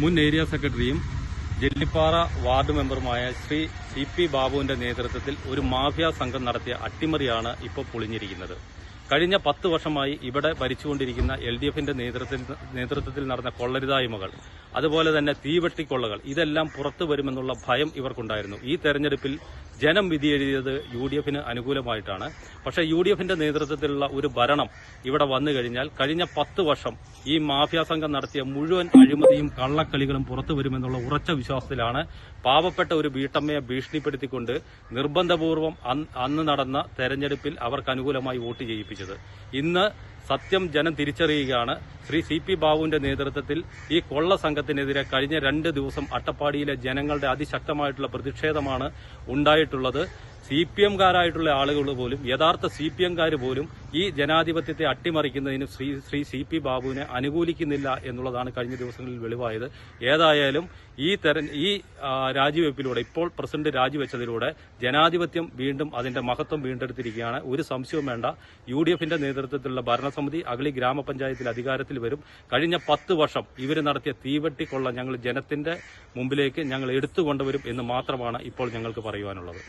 മുൻ ഏരിയ സെക്രട്ടറിയും Jellippara ward മെമ്പറുമായ Shri CP ബാബുവിന്റെ നേതൃത്വത്തിൽ ഒരു മാഫിയ സംഘം നടത്തിയ അട്ടിമറിയാണ് ഇപ്പോൾ പൊളിഞ്ഞിരിക്കുന്നത്. കഴിഞ്ഞ 10 വർഷമായി ഇവിടെ ഭരിച്ചുകൊണ്ടിരിക്കുന്ന LDFന്റെ നേതൃത്വത്തിൽ നടന്ന കൊള്ളരുതായ്മകൾ, അതുപോലെ തന്നെ തീവെട്ടിക്കൊള്ളകൾ, ഇതെല്ലാം പുറത്തു വരുമെന്നുള്ള ഭയം ഇവർക്കുണ്ടായിരുന്നു. ഈ തെരഞ്ഞെടുപ്പിൽ ജനം വിധിയെഴുതിയത് UDFന് അനുകൂലമായിട്ടാണ്. പക്ഷേ UDFന്റെ നേതൃത്വത്തിലുള്ള ഒരു ഭരണം ഇവിടെ വന്നു കഴിഞ്ഞാൽ കഴിഞ്ഞ 10 വർഷം ഈ മാഫിയ സംഘം നടത്തിയ മുഴുവൻ അഴിമതിയും കള്ളക്കളികളും പുറത്തു വരുമെന്നുള്ള ഉറച്ച വിശ്വാസത്തിലാണ് പാവപ്പെട്ട ഒരു വീട്ടമ്മയെ ഭീഷണിപ്പെടുത്തിക്കൊണ്ട് നിർബന്ധപൂർവ്വം അന്ന് നടന്ന തെരഞ്ഞെടുപ്പിൽ അവർക്ക് അനുകൂലമായി വോട്ട് ചെയ്യിപ്പിച്ചത്. ഇന്ന് സത്യം ജനം തിരിച്ചറിയുകയാണ്. ശ്രീ CP ബാബുവിന്റെ നേതൃത്വത്തിൽ ഈ കൊള്ള സംഘത്തിനെതിരെ കഴിഞ്ഞ 2 ദിവസം അട്ടപ്പാടിയിലെ ജനങ്ങളുടെ അതിശക്തമായിട്ടുള്ള പ്രതിഷേധമാണ് ഉണ്ടായിട്ടുള്ളത്. CPM-കാരായിട്ടുള്ള ആളുകൾ പോലും, യഥാർത്ഥ CPM-കാർ പോലും ഈ ജനാധിപത്യത്തെ അട്ടിമറിക്കുന്നതിന് ശ്രീ CP ബാബുവിനെ അനുകൂലിക്കുന്നില്ല എന്നുള്ളതാണ് കഴിഞ്ഞ ദിവസങ്ങളിൽ വെളിവായത്. ഏതായാലും ഈ രാജിവെപ്പിലൂടെ, ഇപ്പോൾ പ്രസിഡന്റ് രാജിവെച്ചതിലൂടെ ജനാധിപത്യം വീണ്ടും അതിന്റെ മഹത്വം വീണ്ടെടുത്തിരിക്കുകയാണ്. ഒരു സംശയവും വേണ്ട. UDFന്റെ നേതൃത്വത്തിലുള്ള ഭരണസമിതി അഗളി ഗ്രാമപഞ്ചായത്തിൽ അധികാരത്തിൽ വരും. കഴിഞ്ഞ 10 വർഷം ഇവർ നടത്തിയ തീവെട്ടിക്കൊള്ള ഞങ്ങൾ ജനത്തിന്റെ മുമ്പിലേക്ക് ഞങ്ങൾ എടുത്തുകൊണ്ടുവരും എന്ന് മാത്രമാണ് ഇപ്പോൾ ഞങ്ങൾക്ക് പറയുവാനുള്ളത്.